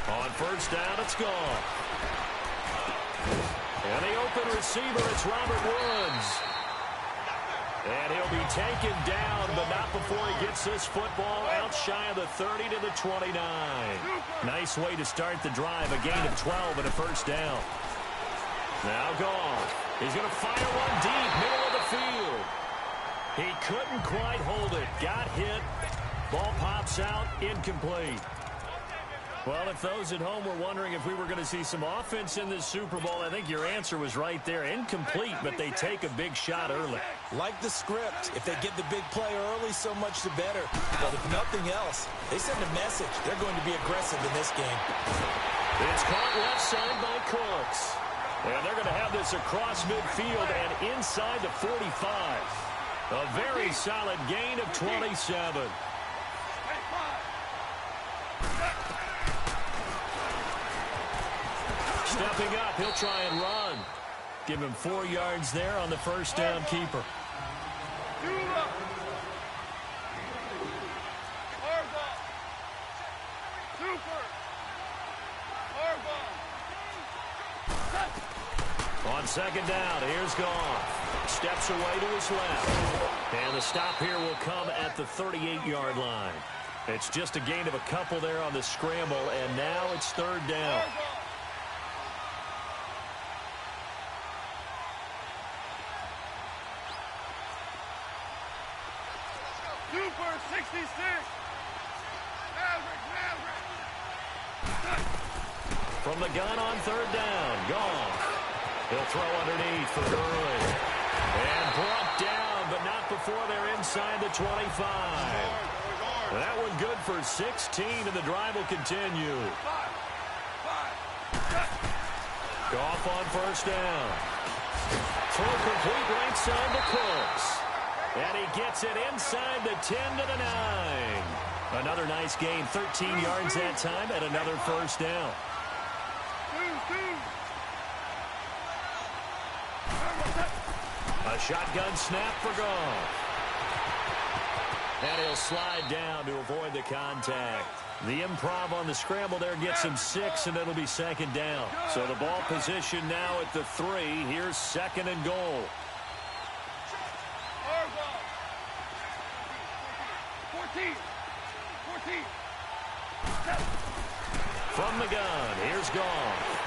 On first down, it's gone. And the open receiver, it's Robert Woods. And he'll be taken down, but not before he gets this football out shy of the 30 to the 29. Nice way to start the drive, a gain of 12 and a first down. Now gone. He's going to fire one deep, middle of the field. He couldn't quite hold it. Got hit. Ball pops out, incomplete. Well, if those at home were wondering if we were going to see some offense in this Super Bowl, I think your answer was right there. Incomplete, but they take a big shot early. Like the script. If they get the big play early, so much the better. But if nothing else, they send a message. They're going to be aggressive in this game. It's caught left side by Cooks. And they're going to have this across midfield and inside the 45. A very solid gain of 27. Stepping up, he'll try and run. Give him 4 yards there on the first down keeper. On second down, here's Goff. Steps away to his left. And the stop here will come at the 38-yard line. It's just a gain of a couple there on the scramble, and now it's third down. Super 66. From the gun on third down, Goff. He'll throw underneath for Gurley. And brought down, but not before they're inside the 25. That one good for 16, and the drive will continue. Goff on first down. Throw complete right side to Cooks. And he gets it inside the 10 to the 9. Another nice gain, 13 yards that time, and another first down. A shotgun snap for Goff. And he'll slide down to avoid the contact. The improv on the scramble there gets him 6, and it'll be second down. So the ball position now at the 3. Here's second and goal. 14. From the gun, here's Goff.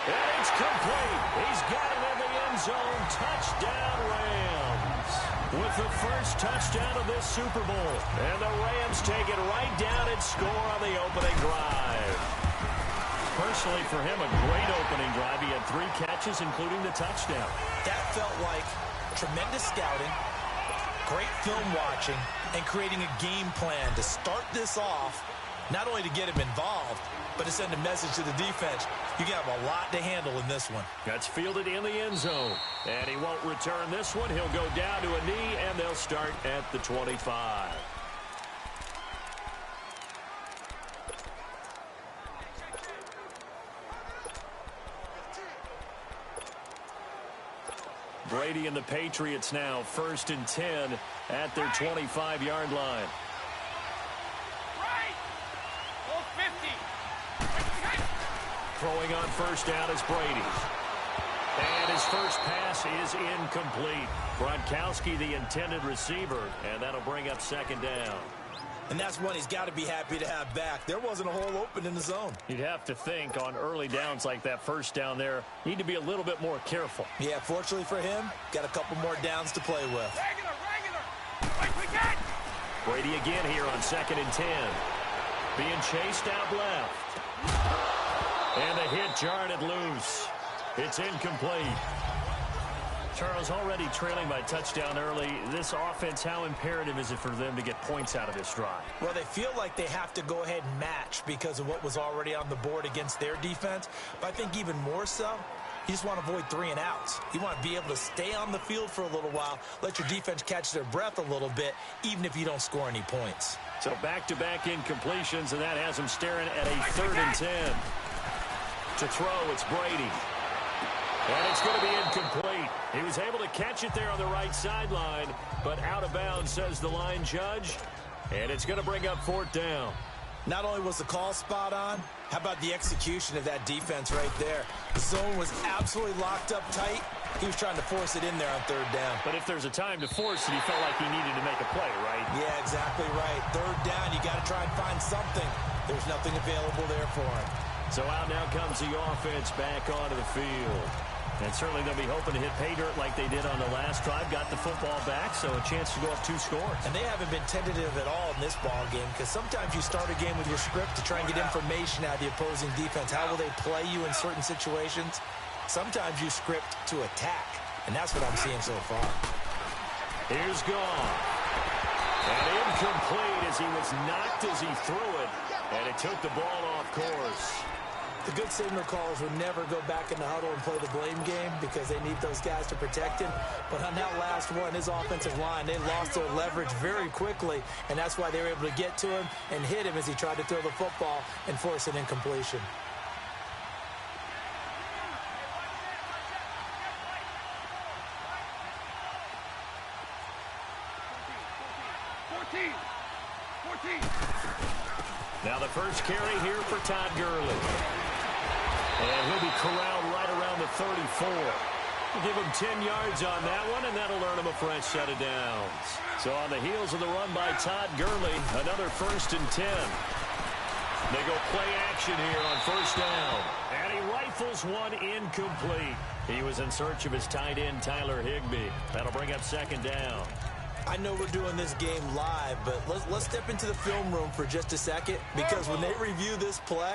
And it's complete. He's got it in the end zone. Touchdown, Rams. With the first touchdown of this Super Bowl. And the Rams take it right down and score on the opening drive. Personally, for him, a great opening drive. He had 3 catches, including the touchdown. That felt like tremendous scouting, great film watching, and creating a game plan to start this off, not only to get him involved, but to send a message to the defense. You have a lot to handle in this one. That's fielded in the end zone. And he won't return this one. He'll go down to a knee, and they'll start at the 25. Brady and the Patriots now first and 10 at their 25-yard line. Throwing on first down is Brady. And his first pass is incomplete. Gronkowski, the intended receiver, and that'll bring up second down. And that's one he's got to be happy to have back. There wasn't a hole open in the zone. You'd have to think on early downs like that first down there, need to be a little bit more careful. Yeah, fortunately for him, got a couple more downs to play with. Brady again here on second and 10. Being chased out left. And the hit jarred it loose. It's incomplete. Charles, already trailing by touchdown early. This offense, how imperative is it for them to get points out of this drive? Well, they feel like they have to go ahead and match because of what was already on the board against their defense. But I think even more so, you just want to avoid 3 and outs. You want to be able to stay on the field for a little while, let your defense catch their breath a little bit, even if you don't score any points. So back-to-back incompletions, and that has them staring at a third and 10. To throw, it's Brady. And it's going to be incomplete. He was able to catch it there on the right sideline, but out of bounds, says the line judge. And it's going to bring up fourth down. Not only was the call spot on, how about the execution of that defense right there? The zone was absolutely locked up tight. He was trying to force it in there on third down. But if there's a time to force it, he felt like he needed to make a play, right? Yeah, exactly right. Third down, you got to try and find something. There's nothing available there for him. So out now comes the offense back onto the field. And certainly they'll be hoping to hit pay dirt like they did on the last drive. Got the football back, so a chance to go up 2 scores. And they haven't been tentative at all in this ball game, because sometimes you start a game with your script to try and get information out of the opposing defense. How will they play you in certain situations? Sometimes you script to attack, and that's what I'm seeing so far. Here's Goff. And incomplete as he was knocked as he threw it, and it took the ball off course. The good signal callers would never go back in the huddle and play the blame game because they need those guys to protect him. But on that last one, his offensive line, they lost their leverage very quickly, and that's why they were able to get to him and hit him as he tried to throw the football and force an incompletion. Now the first carry here for Todd Gurley. And he'll be corralled right around the 34. We'll give him 10 yards on that one, and that'll earn him a fresh set of downs. So on the heels of the run by Todd Gurley, another 1st and 10. They go play action here on 1st down. And he rifles one incomplete. He was in search of his tight end, Tyler Higbee. That'll bring up 2nd down. I know we're doing this game live, but let's step into the film room for just a second, because when they review this play,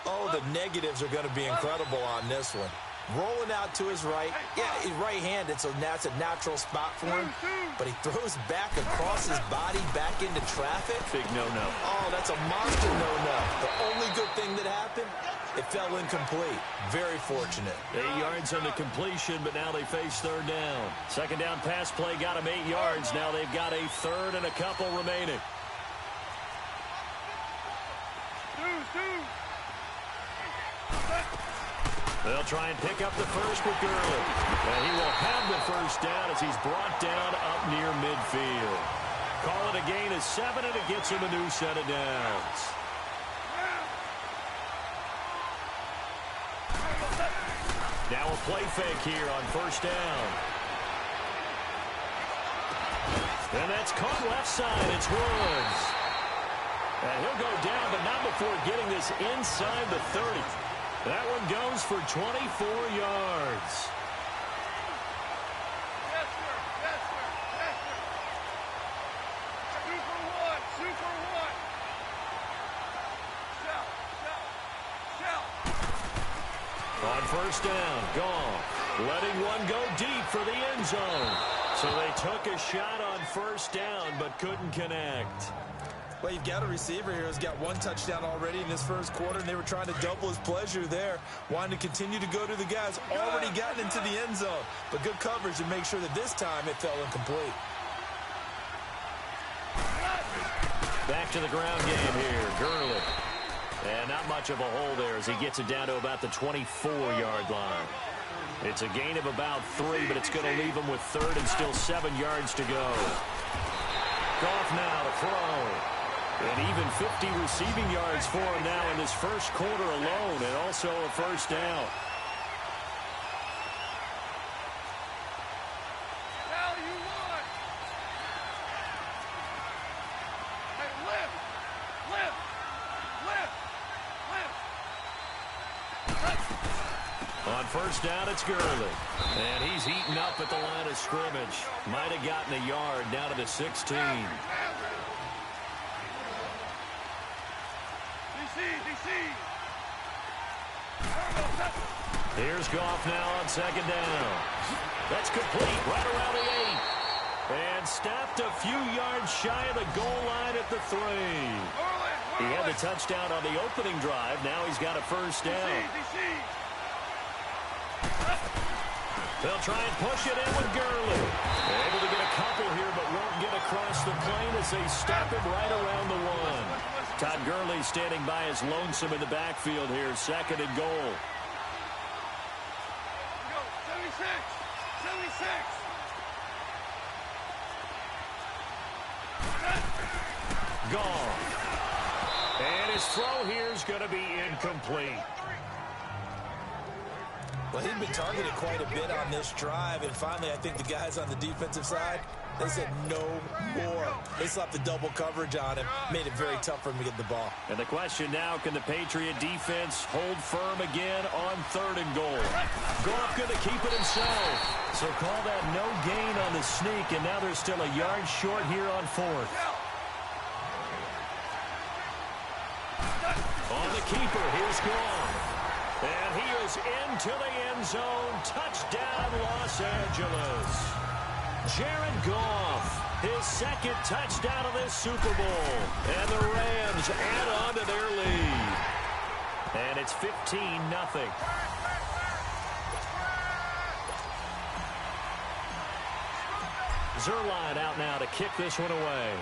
oh, the negatives are going to be incredible on this one. Rolling out to his right. Yeah, he's right-handed, so that's a natural spot for him. But he throws back across his body back into traffic. Big no-no. Oh, that's a monster no-no. The only good thing that happened, it fell incomplete. Very fortunate. 8 yards on the completion, but now they face 3rd down. 2nd down pass play got them 8 yards. Now they've got a 3rd and a couple remaining. They'll try and pick up the first with Gurley. And he will have the 1st down as he's brought down up near midfield. Call it a gain of 7, and it gets him a new set of downs. Now a play fake here on 1st down. And that's caught left side. It's Woods. And he'll go down, but not before getting this inside the 30. That one goes for 24 yards. Yes, sir. Yes, sir. Yes, sir. 2 for 1. 2 for 1. Shout. Shout. Shout. On 1st down, Goff letting one go deep for the end zone. So they took a shot on 1st down, but couldn't connect. Well, you've got a receiver here who's got 1 touchdown already in this 1st quarter, and they were trying to double his pleasure there, wanting to continue to go to the guys already gotten into the end zone. But good coverage to make sure that this time it fell incomplete. Back to the ground game here, Gurley. And not much of a hole there as he gets it down to about the 24-yard line. It's a gain of about 3, but it's going to leave him with 3rd and still 7 yards to go. Goff now to throw. And even 50 receiving yards for him now in this 1st quarter alone, and also a 1st down. Now you want. Hey, lift. On 1st down, it's Gurley. And he's eaten up at the line of scrimmage. Might have gotten a yard down to the 16. DC. Here's Goff now on 2nd down. That's complete right around the 8. And stopped a few yards shy of the goal line at the 3. He had the touchdown on the opening drive. Now he's got a 1st down. They'll try and push it in with Gurley. Able to get a couple here, but won't get across the plane as they stop him right around the 1. Todd Gurley standing by as lonesome in the backfield here. 2nd and goal. 76. Goff. And his throw here is going to be incomplete. Well, he'd been targeted quite a bit on this drive, and finally I think the guys on the defensive side, they said no more. They slapped the double coverage on him, made it very tough for him to get the ball. And the question now, can the Patriot defense hold firm again on 3rd and goal? Goff going to keep it himself. So call that no gain on the sneak, and now they're still a yard short here on 4th. On the keeper, here's Goff. And he is into the end zone. Touchdown, Los Angeles. Jared Goff, his 2nd touchdown of this Super Bowl. And the Rams add on to their lead. And it's 15-0. Zerline out now to kick this one away.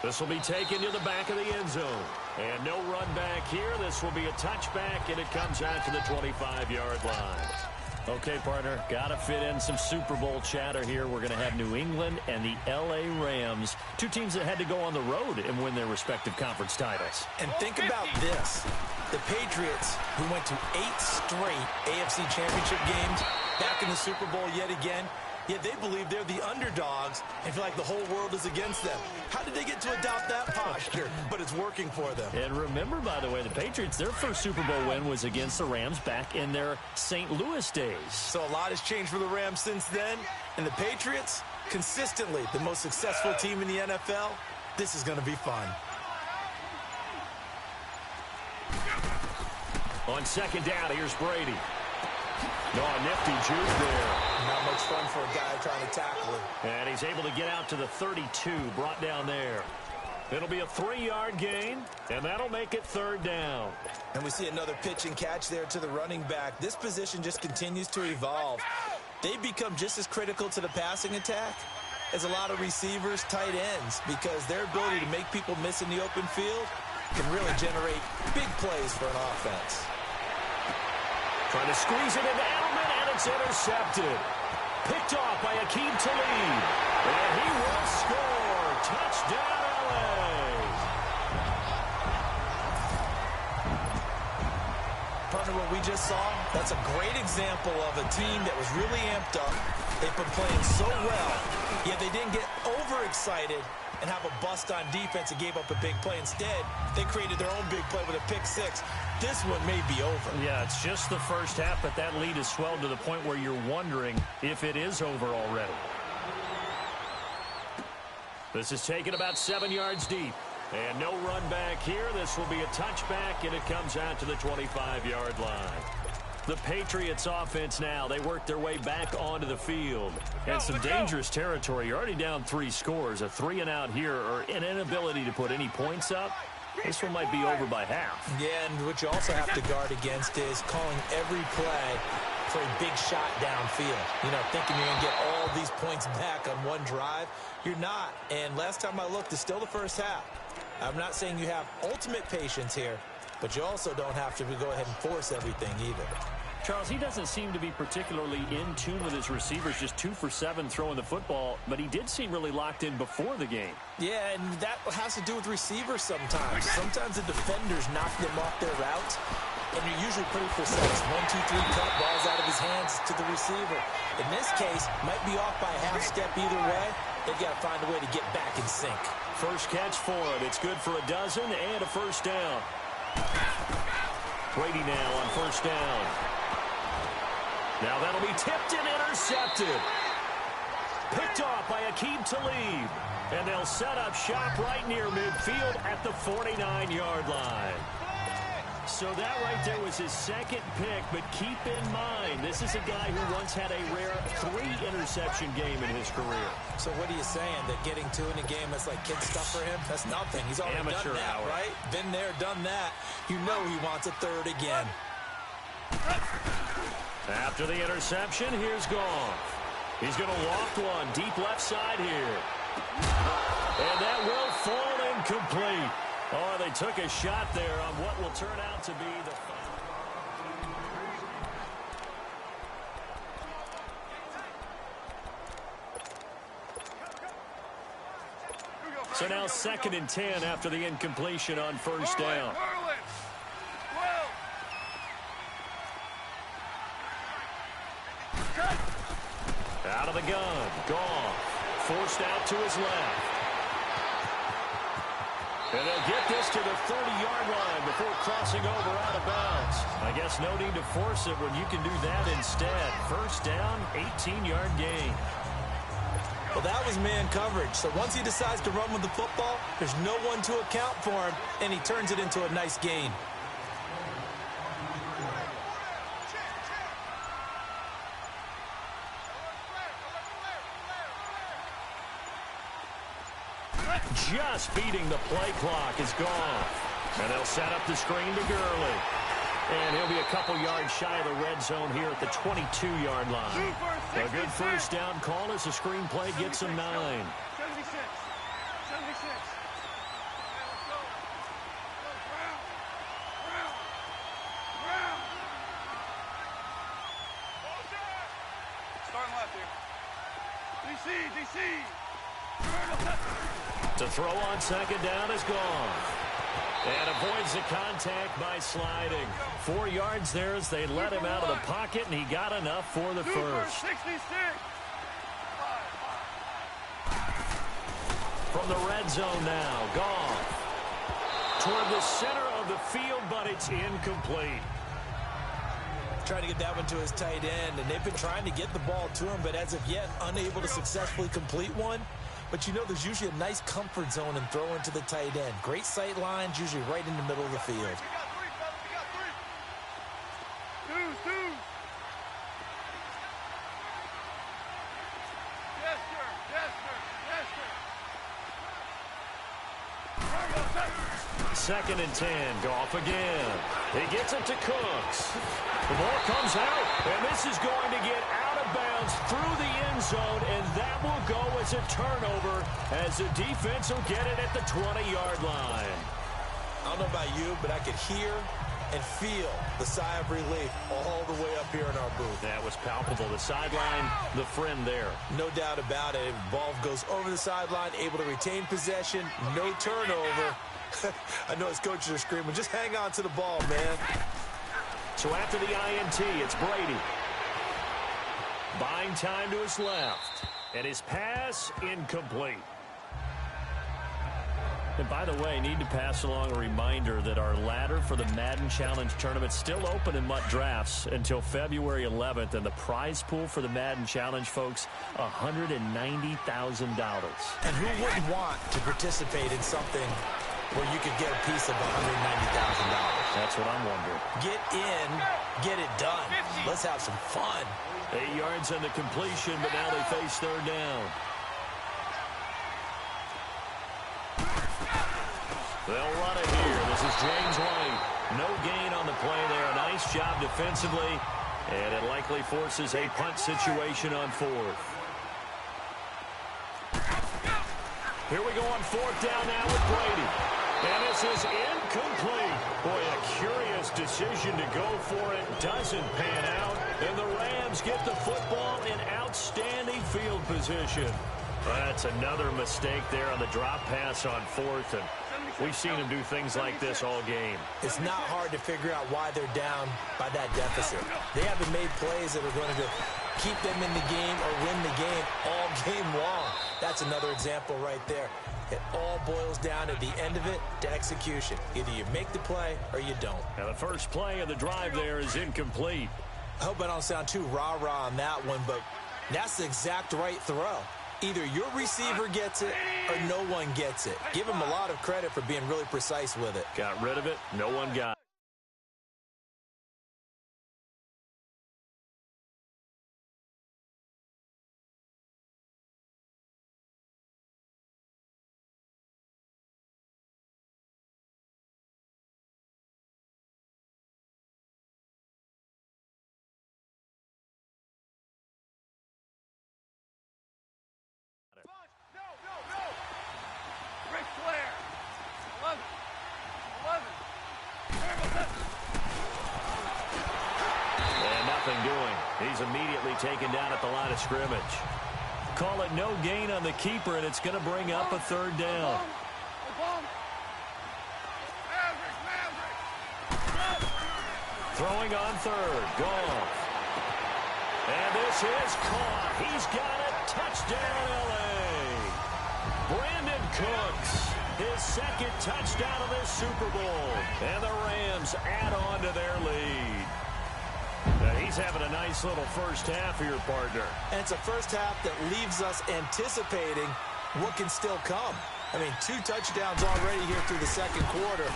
This will be taken to the back of the end zone. And no run back here. This will be a touchback, and it comes out to the 25-yard line. Okay, partner, got to fit in some Super Bowl chatter here. We're going to have New England and the L.A. Rams, 2 teams that had to go on the road and win their respective conference titles. And think about this. The Patriots, who went to 8 straight AFC Championship games, back in the Super Bowl yet again, yet they believe they're the underdogs and feel like the whole world is against them. How did they get to adopt that posture? But it's working for them. And remember, by the way, the Patriots, their first Super Bowl win was against the Rams back in their St. Louis days. So a lot has changed for the Rams since then. And the Patriots, consistently the most successful team in the NFL. This is going to be fun. On 2nd down, here's Brady. Oh, nifty juke there. Not much fun for a guy trying to tackle him. And he's able to get out to the 32, brought down there. It'll be a 3-yard gain, and that'll make it 3rd down. And we see another pitch and catch there to the running back. This position just continues to evolve. They become just as critical to the passing attack as a lot of receivers, tight ends, because their ability to make people miss in the open field can really generate big plays for an offense. Trying to squeeze it into Edelman, and it's intercepted. Picked off by Akeem Talib. And he will score. Touchdown, LA. Partner, what we just saw, that's a great example of a team that was really amped up. They've been playing so well, yet they didn't get overexcited and have a bust on defense and gave up a big play. Instead, they created their own big play with a pick-6. This one may be over. Yeah, it's just the first half, but that lead has swelled to the point where you're wondering if it is over already. This is taken about 7 yards deep. And no run back here. This will be a touchback, and it comes out to the 25-yard line. The Patriots offense now, they work their way back onto the field. And some dangerous territory. You're already down 3 scores. A 3-and-out here, or an inability to put any points up. This one might be over by half. Yeah, and what you also have to guard against is calling every play for a big shot downfield. You know, thinking you're going to get all these points back on one drive. You're not. And last time I looked, it's still the first half. I'm not saying you have ultimate patience here, but you also don't have to go ahead and force everything either. Charles, he doesn't seem to be particularly in tune with his receivers, just 2 for 7 throwing the football, but he did seem really locked in before the game. Yeah, and that has to do with receivers sometimes. Sometimes the defenders knock them off their routes, and you're usually pretty precise. 1, 2, 3, cut, balls out of his hands to the receiver. In this case, might be off by a half step either way. They've got to find a way to get back in sync. First catch for him. It's good for a dozen and a first down. Brady now on first down. Now that'll be tipped and intercepted. Picked off by Akeem Talib. And they'll set up shop right near midfield at the 49-yard line. So that right there was his second pick, but keep in mind, this is a guy who once had a rare 3-interception game in his career. So what are you saying, that getting 2 in a game is like kid stuff for him? That's nothing. He's already Amateur done that, hour. right? Been there, done that. You know he wants a third again. After the interception, here's Goff. He's going to loft one deep left side here. And that will fall incomplete. Oh, they took a shot there on what will turn out to be the final. So now 2nd and 10 after the incompletion on first down. Out of the gun. Goff. Forced out to his left. And they'll get this to the 30-yard line before crossing over out of bounds. I guess no need to force it when you can do that instead. First down, 18-yard gain. Well, that was man coverage. So once he decides to run with the football, there's no one to account for him, and he turns it into a nice gain. Just beating the play clock is gone. And they'll set up the screen to Gurley. And he'll be a couple yards shy of the red zone here at the 22-yard line. A good first down call as the screen play gets him 9. 76. 76. Starting left here. DC. To throw on 2nd down is gone. And avoids the contact by sliding. 4 yards there as they let him out of the pocket, and he got enough for the first. 66. From the red zone now, Goff. Toward the center of the field, but it's incomplete. Trying to get that one to his tight end, and they've been trying to get the ball to him, but as of yet, unable to successfully complete one. But you know there's usually a nice comfort zone and throw into the tight end. Great sight lines, usually right in the middle of the field. We got 3, fellas. We got 3. Twos. Yes, sir. Yes, sir. 2nd and 10. Goff again. He gets it to Cooks. The ball comes out, and this is going to get out of bounds through the end zone, and that will go as a turnover as the defense will get it at the 20-yard line. I don't know about you, but I could hear and feel the sigh of relief all the way up here in our booth. That was palpable. The sideline, the friend there. No doubt about it. Ball goes over the sideline, able to retain possession, no turnover. I know his coaches are screaming, just hang on to the ball, man. So after the INT, it's Brady. Buying time to his left. And his pass incomplete. And by the way, need to pass along a reminder that our ladder for the Madden Challenge Tournament is still open in MUT Drafts until February 11th. And the prize pool for the Madden Challenge, folks, $190,000. And who wouldn't want to participate in something where you could get a piece of $190,000? That's what I'm wondering. Get in, get it done. Let's have some fun. 8 yards on the completion, but now they face 3rd down. They'll run it here. This is James White. No gain on the play there. Nice job defensively, and it likely forces a punt situation on 4th. Here we go on 4th down now with Brady. And this is incomplete. Boy, a curious decision to go for it. Doesn't pan out. And the Rams get the football in outstanding field position. That's another mistake there on the drop pass on 4th. And we've seen him do things like this all game. It's not hard to figure out why they're down by that deficit. They haven't made plays that are going to keep them in the game or win the game all game long. That's another example right there. It all boils down at the end of it to execution. Either you make the play or you don't. Now the first play of the drive there is incomplete. I hope I don't sound too rah-rah on that one, but that's the exact right throw. Either your receiver gets it or no one gets it. Give him a lot of credit for being really precise with it. Got rid of it. No one got it. And nothing doing. He's immediately taken down at the line of scrimmage. Call it no gain on the keeper, and it's going to bring up a third down. Throwing on third. Goff. And this is caught. He's got it. Touchdown, L.A. Brandon Cooks, his second touchdown of this Super Bowl. And the Rams add on to their lead. Now he's having a nice little first half for your partner. And it's a first half that leaves us anticipating what can still come. I mean, 2 touchdowns already here through the second quarter.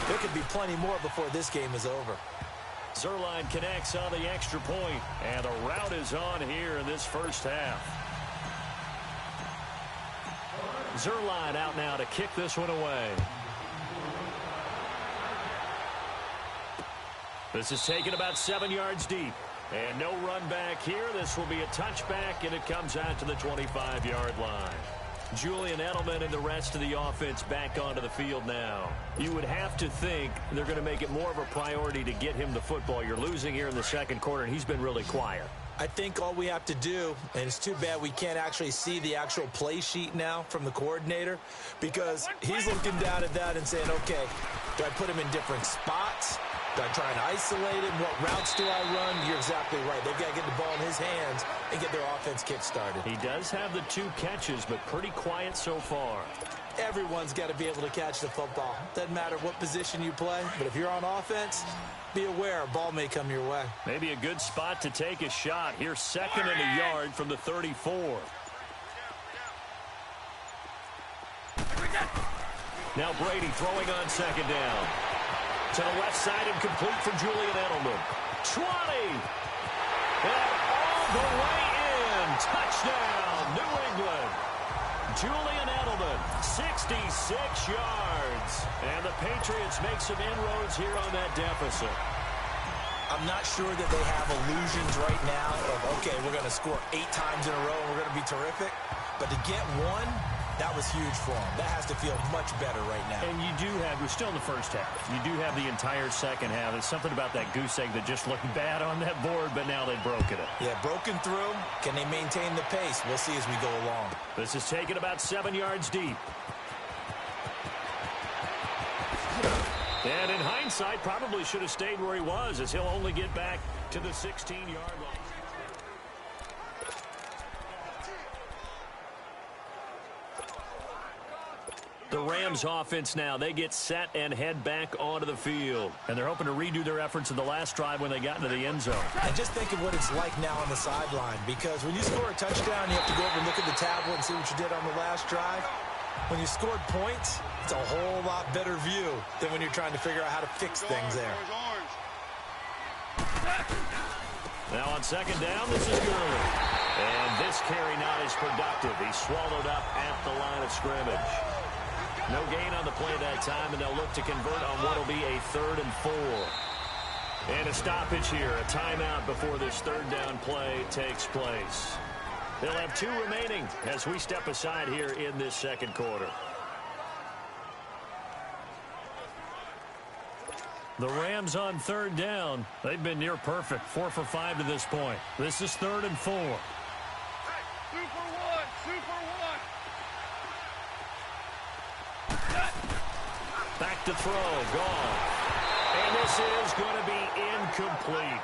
There could be plenty more before this game is over. Zerline connects on the extra point, and the route is on here in this first half. Zerline out now to kick this one away. This is taken about 7 yards deep. And no run back here. This will be a touchback, and it comes out to the 25-yard line. Julian Edelman and the rest of the offense back onto the field now. You would have to think they're going to make it more of a priority to get him the football. You're losing here in the second quarter, and he's been really quiet. I think all we have to do, and it's too bad we can't actually see the actual play sheet now from the coordinator, because he's looking down at that and saying, okay, do I put him in different spots? Do I try and isolate him? What routes do I run? You're exactly right. They've got to get the ball in his hands and get their offense kick-started. He does have the 2 catches, but pretty quiet so far. Everyone's got to be able to catch the football. Doesn't matter what position you play, but if you're on offense, be aware a ball may come your way. Maybe a good spot to take a shot. Here's second and a yard from the 34. Now Brady throwing on second down. To the left side and complete for Julian Edelman. 20. And all the way in. Touchdown, New England. Julian Edelman, 66 yards. And the Patriots make some inroads here on that deficit. I'm not sure that they have illusions right now of, okay, we're going to score 8 times in a row and we're going to be terrific. But to get one, that was huge for them. That has to feel much better right now. And you do have, we're still in the first half. You do have the entire second half. It's something about that goose egg that just looked bad on that board, but now they've broken it. Yeah, broken through. Can they maintain the pace? We'll see as we go along. This is taken about 7 yards deep. And in hindsight, probably should have stayed where he was, as he'll only get back to the 16-yard line. The Rams offense now, they get set and head back onto the field. And they're hoping to redo their efforts in the last drive when they got into the end zone. And just think of what it's like now on the sideline, because when you score a touchdown, you have to go over and look at the tablet and see what you did on the last drive. When you scored points, it's a whole lot better view than when you're trying to figure out how to fix things there. Now on second down, this is Gurley. And this carry not as productive. He's swallowed up at the line of scrimmage. No gain on the play that time, and they'll look to convert on what will be a 3rd and 4. And a stoppage here, a timeout before this third down play takes place. They'll have 2 remaining as we step aside here in this second quarter. The Rams on third down. They've been near perfect, 4 for 5 to this point. This is 3rd and 4. Hey, 2 for 1, 2 for 1. Back to throw, gone. And this is going to be incomplete.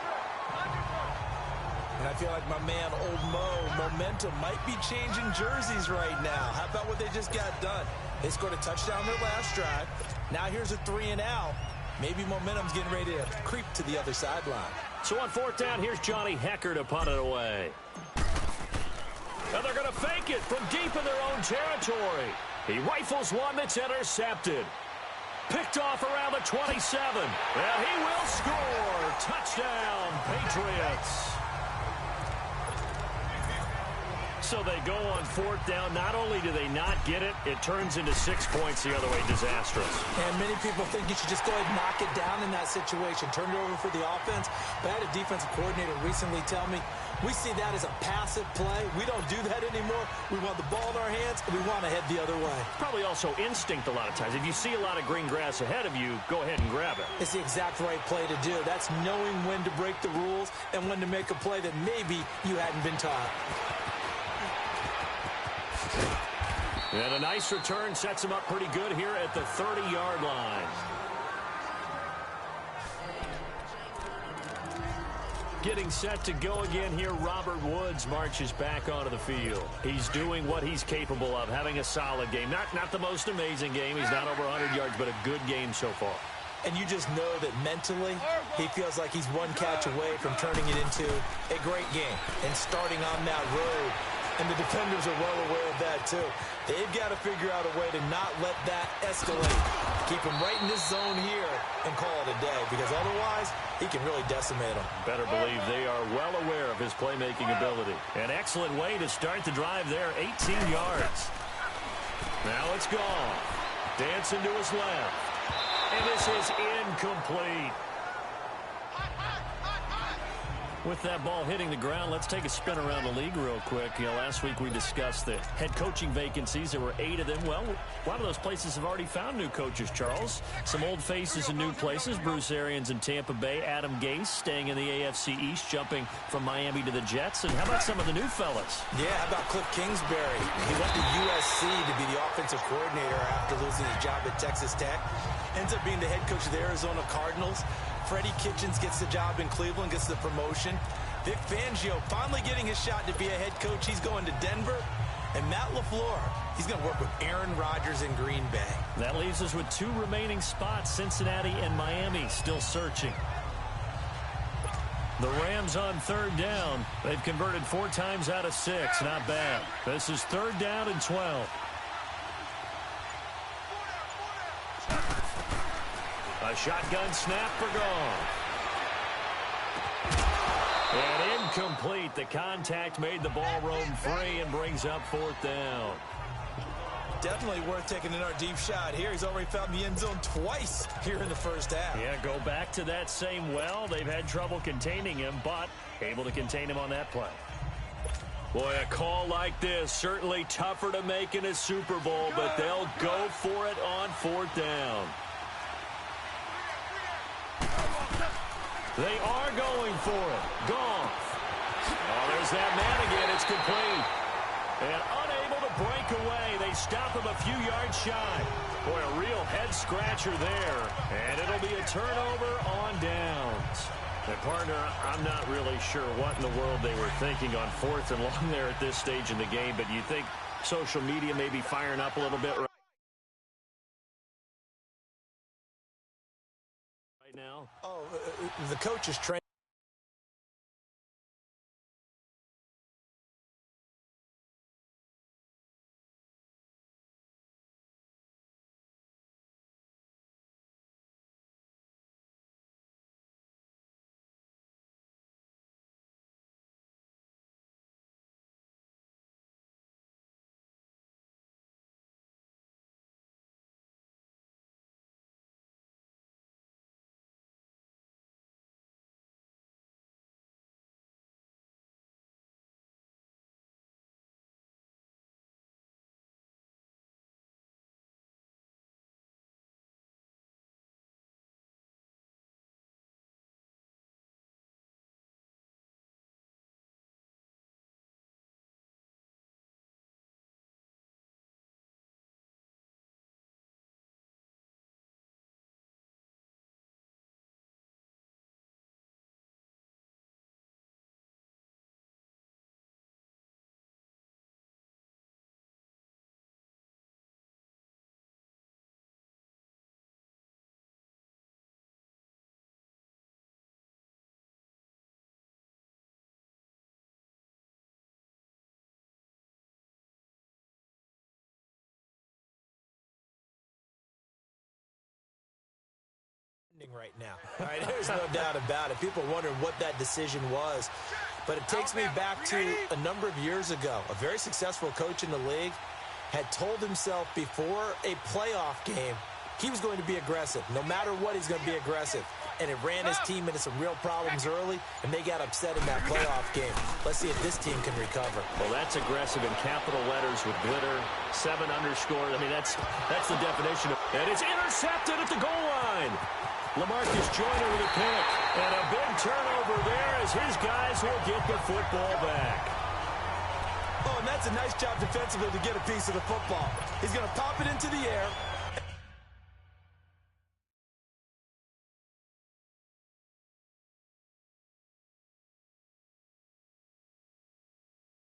And I feel like my man, Old Mo, momentum might be changing jerseys right now. How about what they just got done? They scored a touchdown their last drive. Now here's a 3 and out. Maybe momentum's getting ready to creep to the other sideline. So on 4th down, here's Johnny Hecker to punt it away. And they're going to fake it from deep in their own territory. He rifles one that's intercepted. Picked off around the 27. And he will score. Touchdown, Patriots. So they go on 4th down. Not only do they not get it, it turns into 6 points the other way. Disastrous. And many people think you should just go ahead and knock it down in that situation. Turn it over for the offense. But I had a defensive coordinator recently tell me, we see that as a passive play. We don't do that anymore. We want the ball in our hands, and we want to head the other way. Probably also instinct a lot of times. If you see a lot of green grass ahead of you, go ahead and grab it. It's the exact right play to do. That's knowing when to break the rules and when to make a play that maybe you hadn't been taught. And a nice return sets him up pretty good here at the 30-yard line. Getting set to go again here, Robert Woods marches back onto the field. He's doing what he's capable of, having a solid game. Not the most amazing game. He's not over 100 yards, but a good game so far. And you just know that mentally, he feels like he's one catch away from turning it into a great game and starting on that road. And the defenders are well aware of that, too. They've got to figure out a way to not let that escalate. Keep him right in this zone here and call it a day, because otherwise, he can really decimate them. Better believe they are well aware of his playmaking ability. An excellent way to start the drive there, 18 yards. Now it's gone. Dancing to his left. And this is incomplete. With that ball hitting the ground, let's take a spin around the league real quick. Last week we discussed the head coaching vacancies. There were 8 of them. Well, a lot of those places have already found new coaches, Charles. Some old faces in new places. Bruce Arians in Tampa Bay. Adam Gase staying in the AFC East, jumping from Miami to the Jets. And how about some of the new fellas? Yeah, how about Cliff Kingsbury? He went to USC to be the offensive coordinator after losing his job at Texas Tech. Ends up being the head coach of the Arizona Cardinals. Freddie Kitchens gets the job in Cleveland, gets the promotion. Vic Fangio finally getting his shot to be a head coach. He's going to Denver. And Matt LaFleur, he's going to work with Aaron Rodgers in Green Bay. That leaves us with 2 remaining spots, Cincinnati and Miami, still searching. The Rams on 3rd down. They've converted 4 times out of 6. Not bad. This is 3rd down and 12. A shotgun snap for Goff. And incomplete. The contact made the ball roam free and brings up 4th down. Definitely worth taking in our deep shot here. He's already found the end zone twice here in the first half. Yeah, go back to that same well. They've had trouble containing him, but able to contain him on that play. Boy, a call like this, certainly tougher to make in a Super Bowl, but they'll go for it on 4th down. They are going for it. Goff. Oh, there's that man again. It's complete. And unable to break away. They stop him a few yards shy. Boy, a real head-scratcher there. And it'll be a turnover on downs. And, partner, I'm not really sure what in the world they were thinking on 4th and long there at this stage in the game, but you think social media may be firing up a little bit right now? Oh, the coach is training. Right now. All right, there's no doubt about it. People are wondering what that decision was. But it takes me back to a number of years ago. A very successful coach in the league had told himself before a playoff game he was going to be aggressive. No matter what, he's going to be aggressive. And it ran his team into some real problems early, and they got upset in that playoff game. Let's see if this team can recover. Well, that's aggressive in capital letters with glitter, 7 underscore. I mean, that's the definition. And it's intercepted at the goal line. LaMarcus Joyner with a pick. And a big turnover there as his guys will get the football back. Oh, and that's a nice job defensively to get a piece of the football. He's going to pop it into the air,